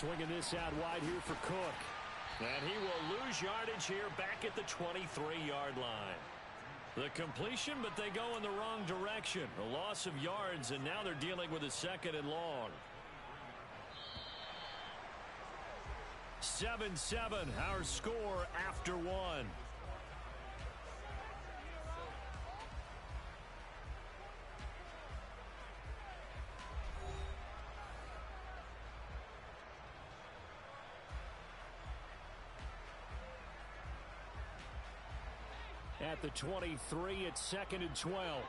Swinging this out wide here for Cook. And he will lose yardage here back at the 23-yard line. The completion, but they go in the wrong direction. A loss of yards, and now they're dealing with a 2nd and long. 7-7, our score after one. At the 23, it's 2nd and 12.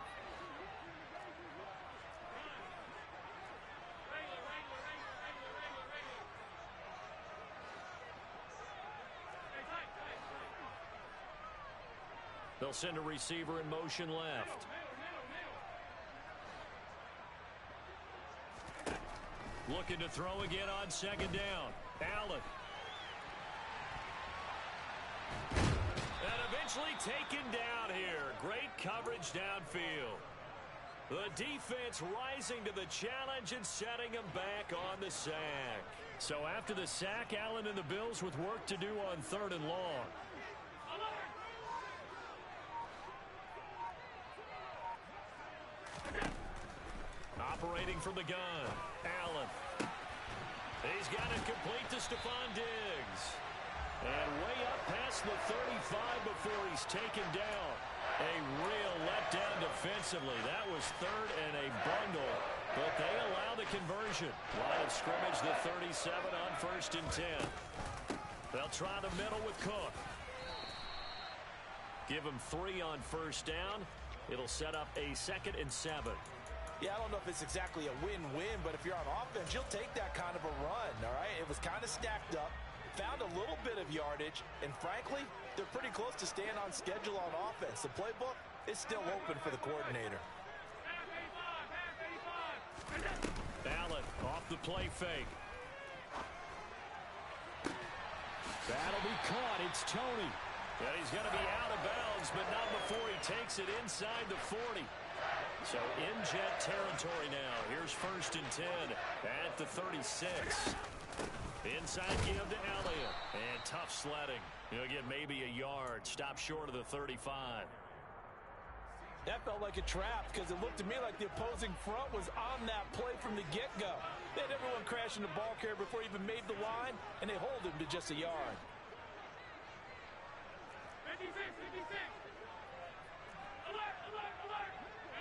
They'll send a receiver in motion left. Looking to throw again on 2nd down. Allen. And eventually taken down here. Great coverage downfield. The defense rising to the challenge and setting him back on the sack. So after the sack, Allen and the Bills with work to do on 3rd and long. Operating from the gun, Allen. He's got it complete to Stephon Diggs. And way up past the 35 before he's taken down. A real letdown defensively. That was 3rd and a bundle, but they allow the conversion. Line of scrimmage, the 37 on 1st and 10. They'll try the middle with Cook. Give him 3 on 1st down. It'll set up a 2nd and 7. Yeah, I don't know if it's exactly a win-win, but if you're on offense, you'll take that kind of a run, all right? It was kind of stacked up, found a little bit of yardage, and frankly, they're pretty close to staying on schedule on offense. The playbook is still open for the coordinator. Allen off the play fake. That'll be caught. It's Tony. And he's going to be out of bounds, but not before he takes it inside the 40. So in jet territory now. Here's 1st and 10 at the 36. Inside give to Elliott. And tough sledding. He'll get maybe a yard. Stop short of the 35. That felt like a trap because it looked to me like the opposing front was on that play from the get-go. They had everyone crashing the ball carrier before he even made the line, and they hold him to just a yard. 56, 56. Alert, alert, alert,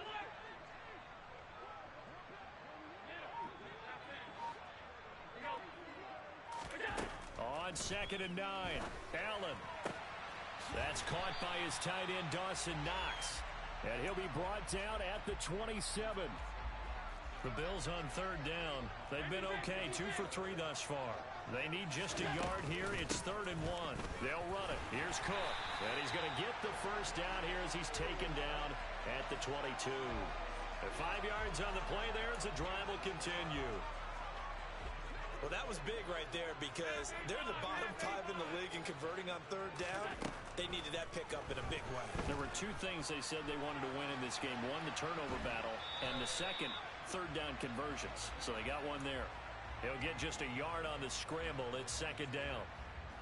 alert. On 2nd and 9, Allen. That's caught by his tight end, Dawson Knox. And he'll be brought down at the 27. The Bills on 3rd down. They've been okay, 2 for 3 thus far. They need just a yard here. It's 3rd and 1. They'll run it. Here's Cook. And he's going to get the 1st down here as he's taken down at the 22. And 5 yards on the play there as the drive will continue. Well, that was big right there because they're the bottom 5 in the league in converting on 3rd down. They needed that pickup in a big way. There were 2 things they said they wanted to win in this game. One, the turnover battle, and the second, 3rd down conversions. So they got one there. He'll get just a yard on the scramble. It's 2nd down.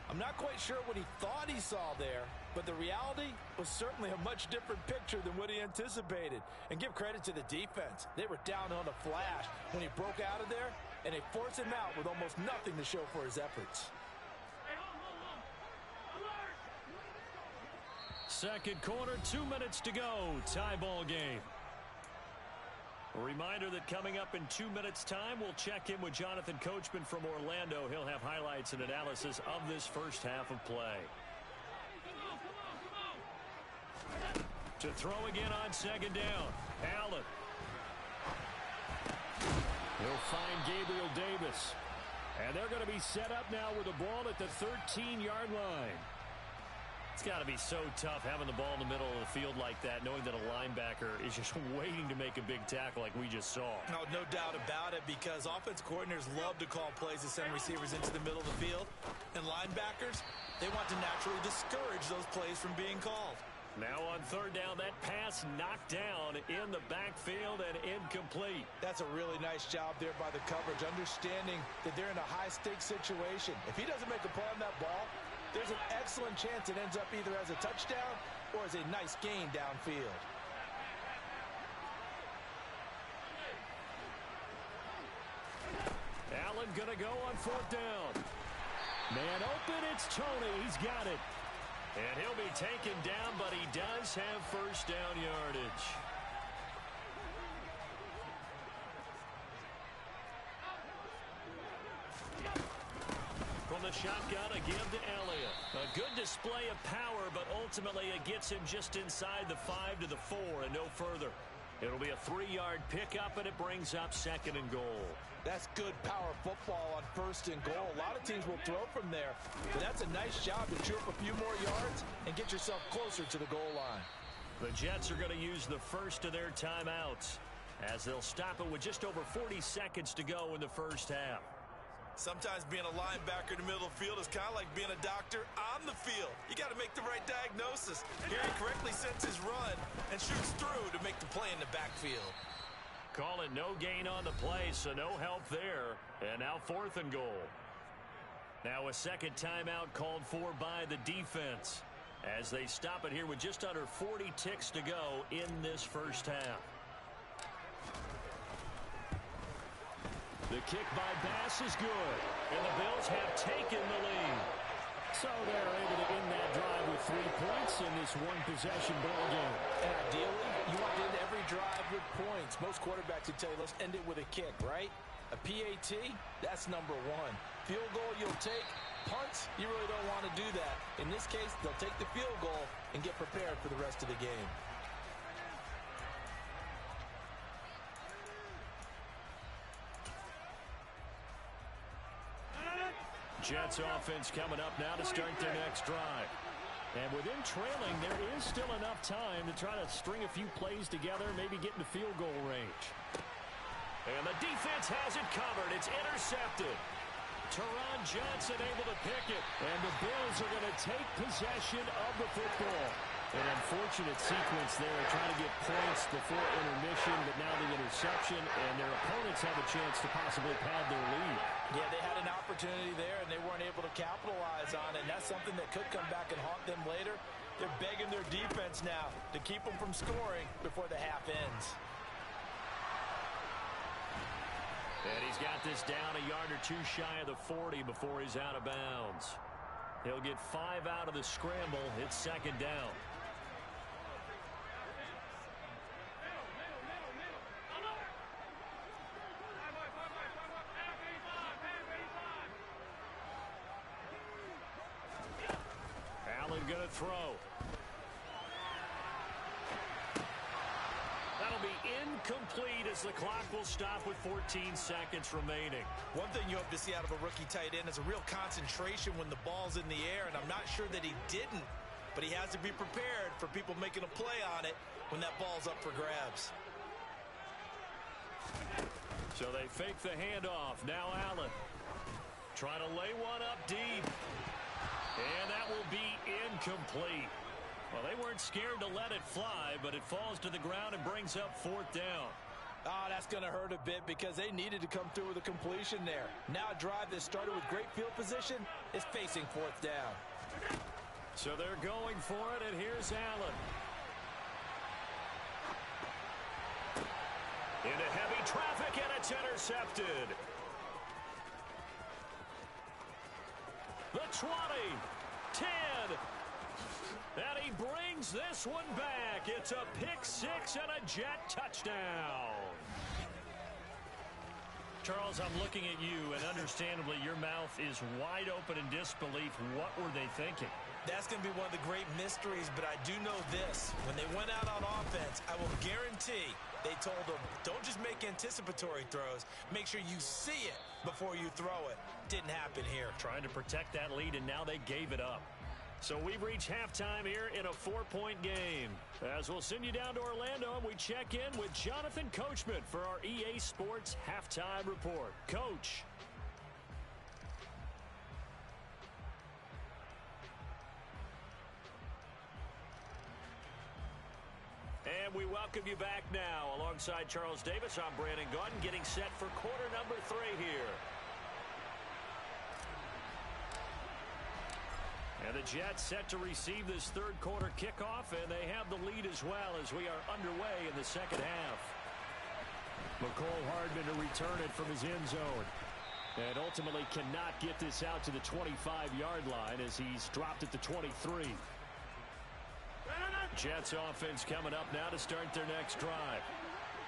I'm not quite sure what he thought he saw there, but the reality was certainly a much different picture than what he anticipated. And give credit to the defense. They were down on a flash when he broke out of there, and they forced him out with almost nothing to show for his efforts. Second quarter, 2 minutes to go. Tie ball game. A reminder that coming up in 2 minutes' time, we'll check in with Jonathan Coachman from Orlando. He'll have highlights and analysis of this first half of play. To throw again on 2nd down. Allen. He'll find Gabriel Davis. And they're going to be set up now with the ball at the 13-yard line. It's got to be so tough having the ball in the middle of the field like that, knowing that a linebacker is just waiting to make a big tackle like we just saw. No doubt about it, because offense coordinators love to call plays to send receivers into the middle of the field. And linebackers, they want to naturally discourage those plays from being called. Now on third down, that pass knocked down in the backfield and incomplete. That's a really nice job there by the coverage, understanding that they're in a high-stakes situation. If he doesn't make a play on that ball, there's an excellent chance it ends up either as a touchdown or as a nice gain downfield. Allen gonna go on fourth down. Man open, it's Tony. He's got it. And he'll be taken down, but he does have first down yardage. From the shotgun, a give to Elliott. A good display of power, but ultimately it gets him just inside the 5 to the 4 and no further. It'll be a 3-yard pickup, and it brings up second and goal. That's good power football on first and goal. A lot of teams will throw from there, but that's a nice job to chew up a few more yards and get yourself closer to the goal line. The Jets are going to use the first of their timeouts as they'll stop it with just over 40 seconds to go in the first half. Sometimes being a linebacker in the middle of the field is kind of like being a doctor on the field. You got to make the right diagnosis. Here he correctly sets his run and shoots through to make the play in the backfield. Call it no gain on the play, so no help there. And now fourth and goal. Now a second timeout called for by the defense as they stop it here with just under 40 ticks to go in this first half. The kick by Bass is good, and the Bills have taken the lead. So they're able to end that drive with 3 points in this one-possession ball game. And ideally, you want to end every drive with points. Most quarterbacks would tell you, let's end it with a kick, right? A PAT, that's number 1. Field goal you'll take. Punts, you really don't want to do that. In this case, they'll take the field goal and get prepared for the rest of the game. Jets offense coming up now to start their next drive. And within trailing, there is still enough time to try to string a few plays together, maybe get into field goal range. And the defense has it covered. It's intercepted. Teron Johnson able to pick it. And the Bills are going to take possession of the football. An unfortunate sequence there, trying to get points before intermission, but now the interception, and their opponents have a chance to possibly pad their lead. Yeah, they had an opportunity there, and they weren't able to capitalize on it, and that's something that could come back and haunt them later. They're begging their defense now to keep them from scoring before the half ends. And he's got this down a yard or two shy of the 40 before he's out of bounds. He'll get 5 out of the scramble. It's second down. Going to throw. That'll be incomplete as the clock will stop with 14 seconds remaining. One thing you hope to see out of a rookie tight end is a real concentration when the ball's in the air, and I'm not sure that he didn't, but he has to be prepared for people making a play on it when that ball's up for grabs. So they fake the handoff. Now Allen trying to lay one up deep. And that will be incomplete. Well, they weren't scared to let it fly, but it falls to the ground and brings up fourth down. Oh, that's going to hurt a bit because they needed to come through with a completion there. Now a drive that started with great field position is facing fourth down. So they're going for it, and here's Allen. Into heavy traffic, and it's intercepted. The 20, 10, and he brings this one back. It's a pick-6 and a Jet touchdown. Charles, I'm looking at you, and understandably your mouth is wide open in disbelief. What were they thinking? That's going to be one of the great mysteries, but I do know this. When they went out on offense, I will guarantee they told them, don't just make anticipatory throws. Make sure you see it before you throw it. Didn't happen here. Trying to protect that lead, and now they gave it up. So we've reached halftime here in a 4-point game. As we'll send you down to Orlando, and we check in with Jonathan Coachman for our EA Sports Halftime Report. Coach. And we welcome you back now. Alongside Charles Davis, I'm Brandon Gaudin, getting set for quarter number 3 here. And the Jets set to receive this third quarter kickoff, and they have the lead as well as we are underway in the second half. McCole Hardman to return it from his end zone. And ultimately cannot get this out to the 25-yard line as he's dropped at the 23. Jets offense coming up now to start their next drive.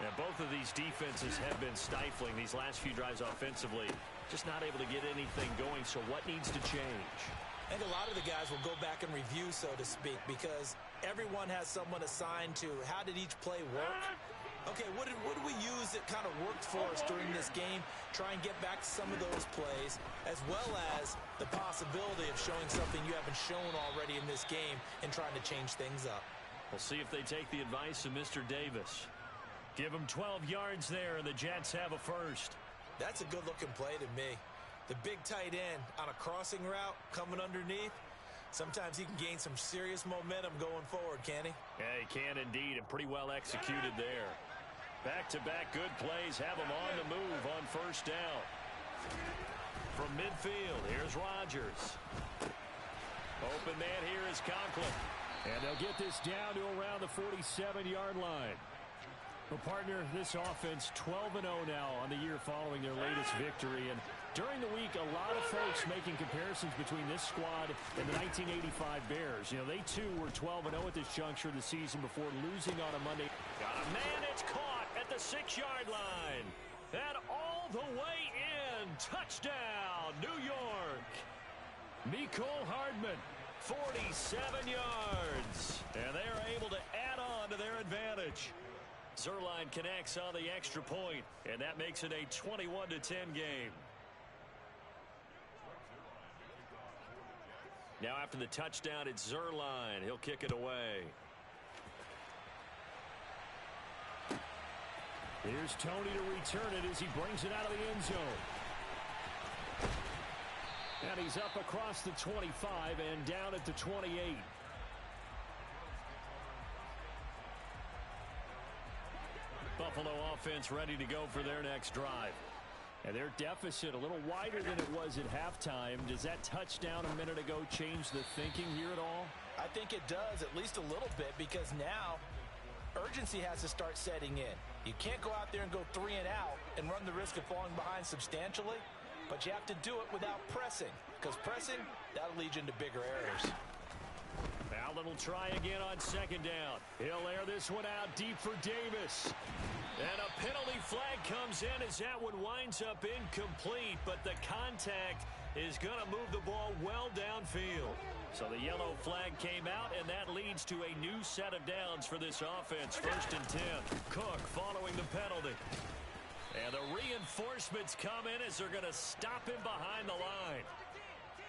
And both of these defenses have been stifling these last few drives offensively. Just not able to get anything going, so what needs to change? I think a lot of the guys will go back and review, so to speak, because everyone has someone assigned to how did each play work. Okay, what did we use that kind of worked for us during this game? Try and get back to some of those plays, as well as the possibility of showing something you haven't shown already in this game and trying to change things up. We'll see if they take the advice of Mr. Davis. Give him 12 yards there, and the Jets have a first. That's a good-looking play to me. The big tight end on a crossing route coming underneath. Sometimes he can gain some serious momentum going forward, can he? Yeah, he can indeed, and pretty well executed there. Back-to-back good plays have him on the move on first down. From midfield, here's Rodgers. Open man here is Conklin. And they'll get this down to around the 47-yard line. Well, partner, this offense 12-0 now on the year following their latest victory. And during the week, a lot of folks making comparisons between this squad and the 1985 Bears. You know, they too were 12-0 at this juncture of the season before losing on a Monday. Got a man, it's caught at the 6-yard line. And all the way in. Touchdown, New York. McCole Hardman, 47 yards. And they are able to add on to their advantage. Zuerlein connects on the extra point, and that makes it a 21-10 game. Now after the touchdown, it's Zuerlein. He'll kick it away. Here's Tony to return it as he brings it out of the end zone. And he's up across the 25 and down at the 28. Buffalo offense ready to go for their next drive. And their deficit a little wider than it was at halftime. Does that touchdown a minute ago change the thinking here at all? I think it does, at least a little bit, because now urgency has to start setting in. You can't go out there and go 3 and out and run the risk of falling behind substantially, but you have to do it without pressing, because pressing, that'll lead you into bigger errors. Allen will try again on second down. He'll air this one out deep for Davis. And a penalty flag comes in as that one winds up incomplete, but the contact is going to move the ball well downfield. So the yellow flag came out, and that leads to a new set of downs for this offense. 1st and 10. Cook following the penalty. And the reinforcements come in as they're going to stop him behind the line.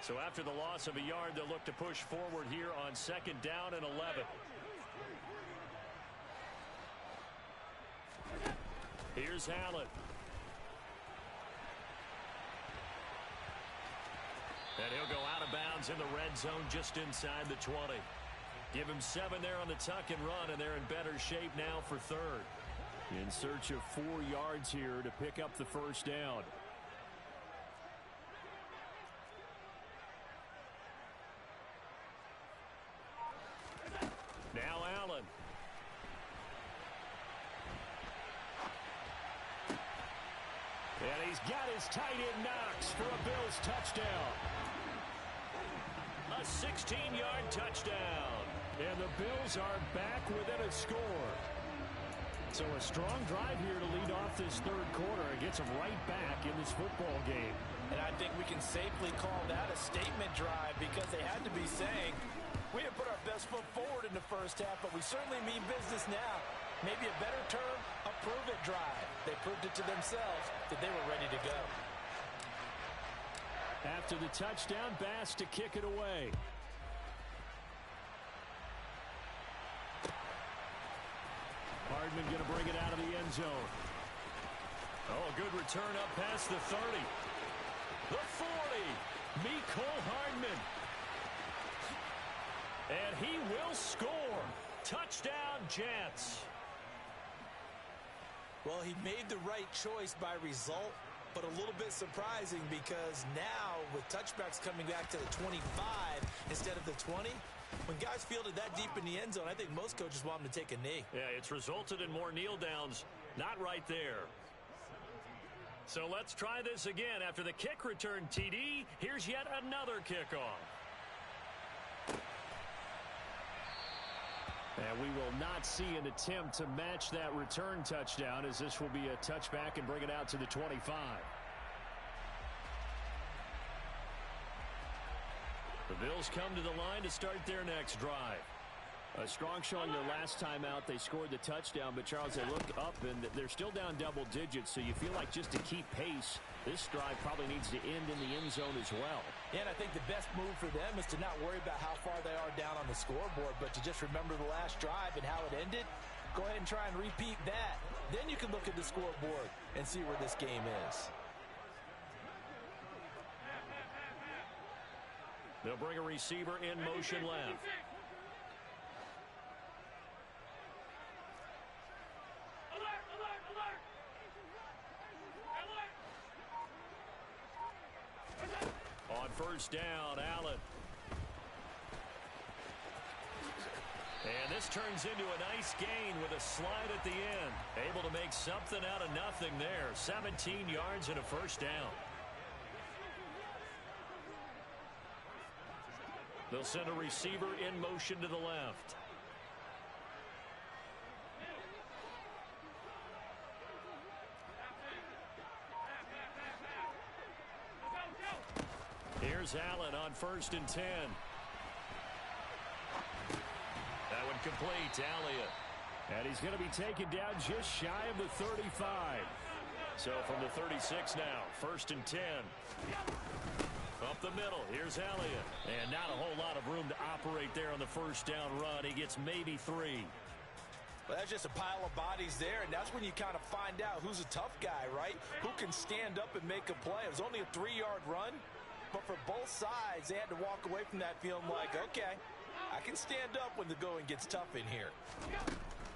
So after the loss of a yard, they'll look to push forward here on 2nd down and 11. Here's Allen. And he'll go out of bounds in the red zone just inside the 20. Give him 7 there on the tuck and run, and they're in better shape now for 3rd. In search of 4 yards here to pick up the first down. Now Allen. And he's got his tight end Knox for a Bills touchdown. A 16-yard touchdown. And the Bills are back within a score. So a strong drive here to lead off this 3rd quarter and gets them right back in this football game. And I think we can safely call that a statement drive, because they had to be saying, we have put our best foot forward in the first half, but we certainly mean business now. Maybe a better term, a prove-it drive. They proved it to themselves that they were ready to go. After the touchdown, Bass to kick it away. Hardman going to bring it out of the end zone. Oh, a good return up past the 30. The 40. McCole Hardman. And he will score. Touchdown, Jets. Well, he made the right choice by result, but a little bit surprising because now with touchbacks coming back to the 25 instead of the 20, when guys field it that deep in the end zone, I think most coaches want them to take a knee. Yeah, it's resulted in more kneel downs. Not right there. So let's try this again. After the kick return TD, here's yet another kickoff. And we will not see an attempt to match that return touchdown, as this will be a touchback and bring it out to the 25. The Bills come to the line to start their next drive. A strong showing their last time out. They scored the touchdown, but Charles, they look up and they're still down double digits, so you feel like just to keep pace, this drive probably needs to end in the end zone as well. And I think the best move for them is to not worry about how far they are down on the scoreboard, but to just remember the last drive and how it ended. Go ahead and try and repeat that. Then you can look at the scoreboard and see where this game is. They'll bring a receiver in motion left. On first down, Allen. And this turns into a nice gain with a slide at the end. Able to make something out of nothing there. 17 yards and a first down. They'll send a receiver in motion to the left. Here's Allen on first and 10. That one complete to Elliott. And he's going to be taken down just shy of the 35. So from the 36 now, first and 10. Up the middle, here's Elliott. And not a whole lot of room to operate there on the first down run. He gets maybe 3. Well, that's just a pile of bodies there, and that's when you kind of find out who's a tough guy, right? Who can stand up and make a play. It was only a 3-yard run, but for both sides, they had to walk away from that feeling like, okay, I can stand up when the going gets tough in here.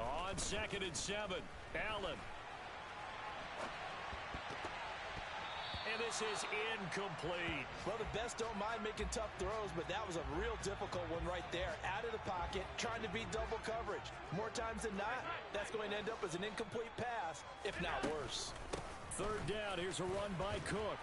On second and 7, Allen. And this is incomplete. Well, the best don't mind making tough throws, but that was a real difficult one right there. Out of the pocket, trying to beat double coverage. More times than not, that's going to end up as an incomplete pass, if not worse. Third down, here's a run by Cook.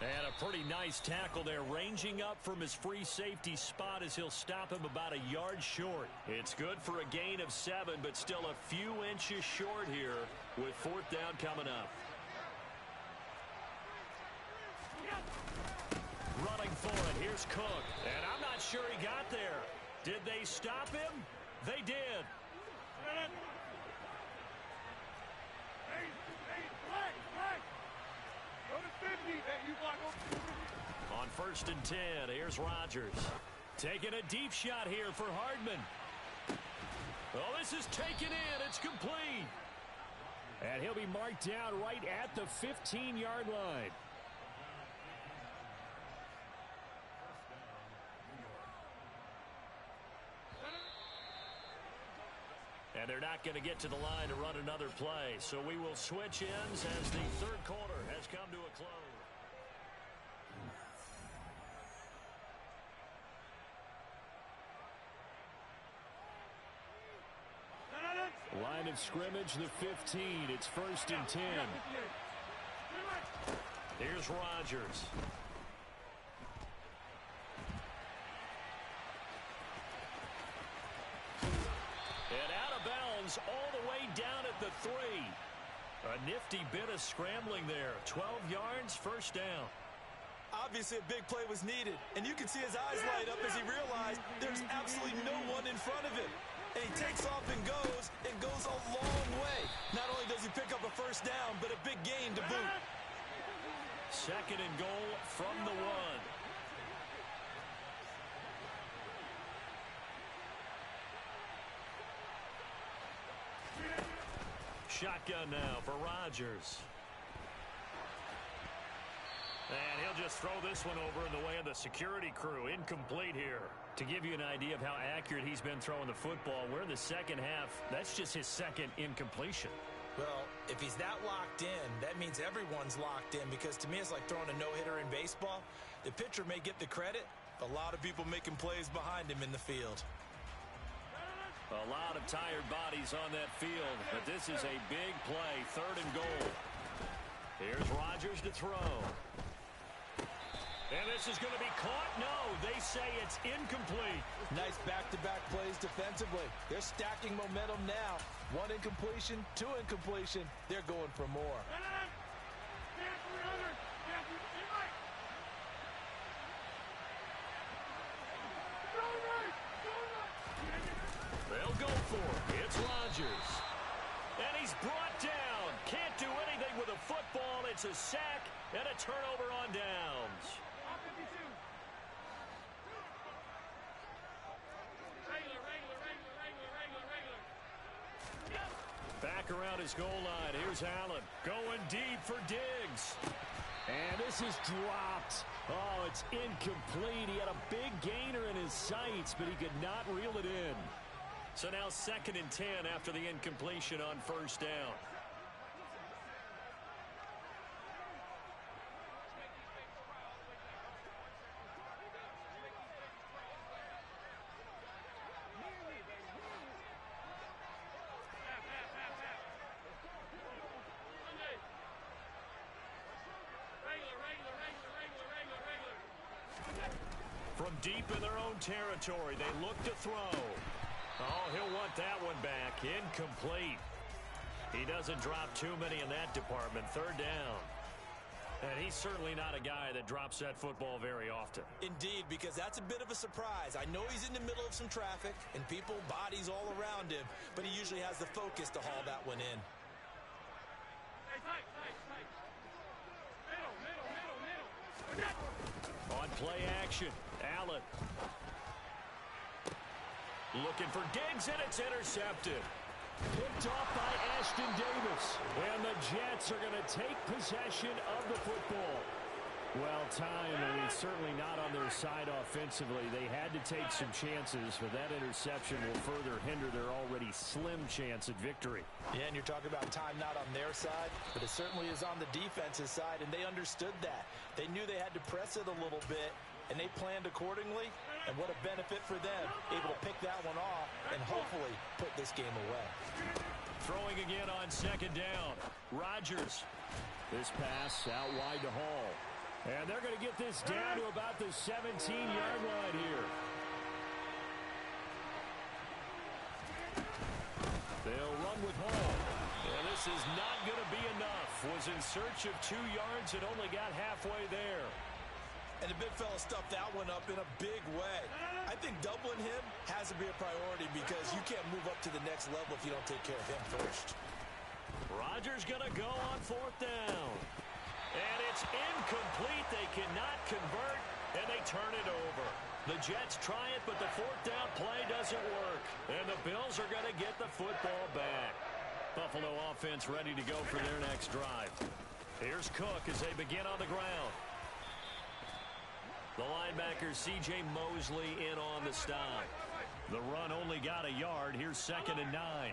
And a pretty nice tackle there, ranging up from his free safety spot as he'll stop him about a yard short. It's good for a gain of 7, but still a few inches short here with fourth down coming up. Running for it, here's Cook. And I'm not sure he got there. Did they stop him? They did. On first and 10, here's Rodgers. Taking a deep shot here for Hardman. Oh, this is taken in. It's complete. And he'll be marked down right at the 15-yard line. And they're not going to get to the line to run another play. So we will switch ends as the third quarter has come to a close. Line of scrimmage, the 15. It's first and 10. Here's Rodgers. And out of bounds all the way down at the 3. A nifty bit of scrambling there. 12 yards, first down. Obviously a big play was needed, and you can see his eyes light up as he realized there's absolutely no one in front of him. And he takes off and goes a long way. Not only does he pick up a first down, but a big gain to boot. Second and goal from the 1. Shotgun now for Rodgers. And he'll just throw this one over in the way of the security crew. Incomplete here. To give you an idea of how accurate he's been throwing the football, we're in the second half. That's just his second incompletion. Well, if he's that locked in, that means everyone's locked in, because to me it's like throwing a no-hitter in baseball. The pitcher may get the credit, a lot of people making plays behind him in the field. A lot of tired bodies on that field, but this is a big play, 3rd and goal. Here's Rodgers to throw. And this is going to be caught. No, they say it's incomplete. Nice back-to-back plays defensively. They're stacking momentum now. 1 incompletion, 2 incompletion. They're going for more. They'll go for it. It's Rodgers. And he's brought down. Can't do anything with a football. It's a sack and a turnover on downs. Back around his goal line. Here's Allen going deep for Diggs. And this is dropped. Oh, it's incomplete. He had a big gainer in his sights, but he could not reel it in. So now 2nd and 10 after the incompletion on 1st down. From deep in their own territory, they look to throw. Oh, he'll want that one back. Incomplete. He doesn't drop too many in that department. 3rd down. And he's certainly not a guy that drops that football very often. Indeed, because that's a bit of a surprise. I know he's in the middle of some traffic and people, bodies all around him, but he usually has the focus to haul that one in. On play action, Allen. Looking for Diggs, and it's intercepted. Picked off by Ashton Davis. And the Jets are going to take possession of the football. Well, time, certainly not on their side offensively. They had to take some chances, but that interception will further hinder their already slim chance at victory. Yeah, and you're talking about time not on their side, but it certainly is on the defense's side, and they understood that. They knew they had to press it a little bit, and they planned accordingly, and what a benefit for them, able to pick that one off and hopefully put this game away. Throwing again on 2nd down. Rodgers. This pass out wide to Hall. And they're going to get this down to about the 17-yard line here. They'll run with Hall. And this is not going to be enough. Was in search of 2 yards and only got halfway there. And the big fella stuffed that one up in a big way. I think doubling him has to be a priority because you can't move up to the next level if you don't take care of him first. Rodgers going to go on 4th down. And it's incomplete. They cannot convert, and they turn it over. The Jets try it, but the 4th down play doesn't work. And the Bills are going to get the football back. Buffalo offense ready to go for their next drive. Here's Cook as they begin on the ground. The linebacker, C.J. Mosley, in on the stop. The run only got a yard. Here's 2nd and 9.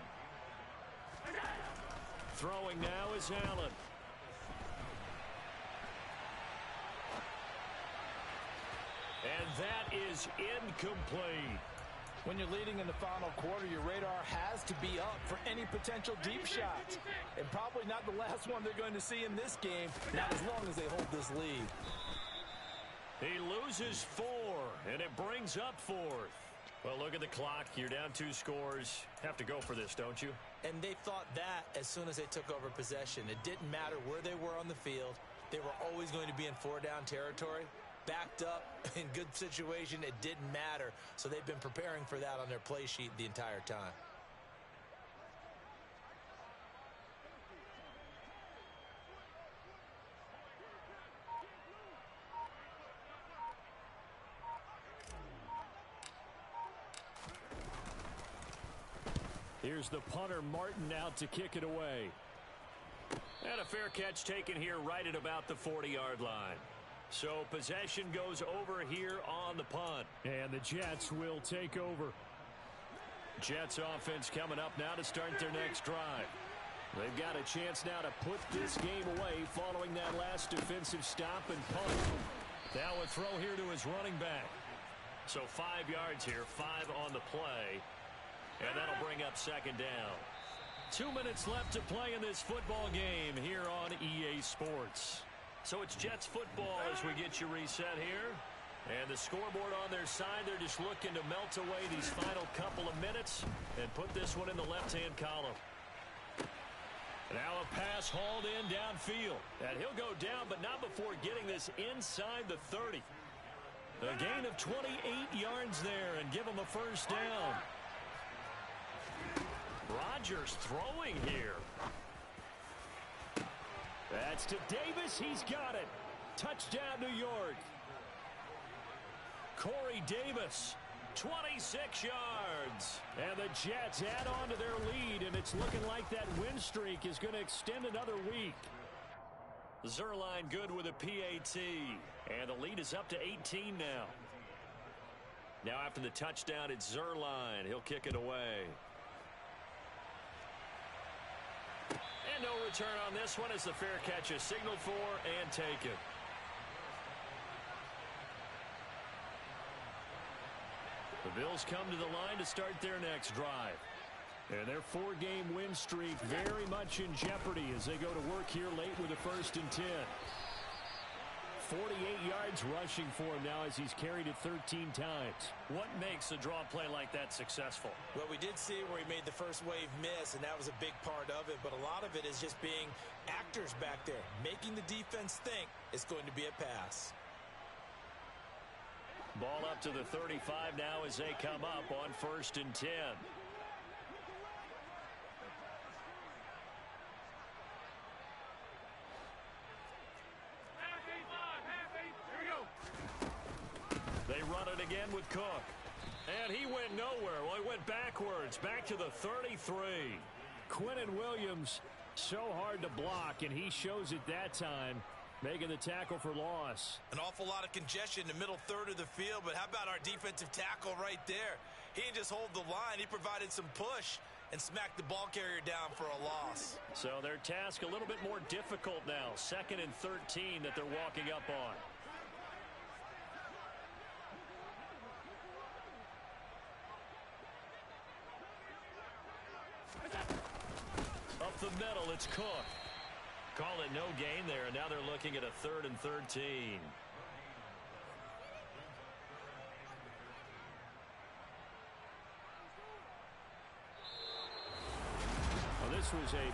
Throwing now is Allen. And that is incomplete. When you're leading in the final quarter, your radar has to be up for any potential deep shots. And probably not the last one they're going to see in this game, not as long as they hold this lead. He loses 4, and it brings up 4th. Well, look at the clock. You're down 2 scores. Have to go for this, don't you? And they thought that as soon as they took over possession. It didn't matter where they were on the field. They were always going to be in 4-down territory. Backed up, in good situation, it didn't matter. So they've been preparing for that on their play sheet the entire time. Here's the punter, Martin, out to kick it away. And a fair catch taken here right at about the 40-yard line. So possession goes over here on the punt. And the Jets will take over. Jets offense coming up now to start their next drive. They've got a chance now to put this game away following that last defensive stop and punt. Now a throw here to his running back. So 5 yards here, 5 on the play. And that'll bring up second down. 2 minutes left to play in this football game here on EA Sports. So it's Jets football as we get you reset here. And the scoreboard on their side, they're just looking to melt away these final couple of minutes and put this one in the left-hand column. Now a pass hauled in downfield. And he'll go down, but not before getting this inside the 30. A gain of 28 yards there and give him a first down. Rodgers throwing here. That's to Davis. He's got it. Touchdown, New York. Corey Davis, 26 yards. And the Jets add on to their lead, and it's looking like that win streak is going to extend another week. Zerline good with a PAT, and the lead is up to 18 now. Now after the touchdown, it's Zerline. He'll kick it away. And no return on this one as the fair catch is signaled for and taken. The Bills come to the line to start their next drive. And their 4-game win streak very much in jeopardy as they go to work here late with a 1st and 10. 48 yards rushing for him now as he's carried it 13 times. What makes a draw play like that successful? Well, we did see where he made the first wave miss, and that was a big part of it. But a lot of it is just being actors back there, making the defense think it's going to be a pass. Ball up to the 35 now as they come up on 1st and 10. They run it again with Cook. And he went nowhere. Well, he went backwards, back to the 33. Quinnen Williams, so hard to block, and he shows it that time, making the tackle for loss. An awful lot of congestion in the middle third of the field, but how about our defensive tackle right there? He didn't just hold the line. He provided some push and smacked the ball carrier down for a loss. So their task a little bit more difficult now. 2nd and 13 that they're walking up on. Up the middle, it's Cook. Call it no gain there, and now they're looking at a 3rd and 13. Well, this was a very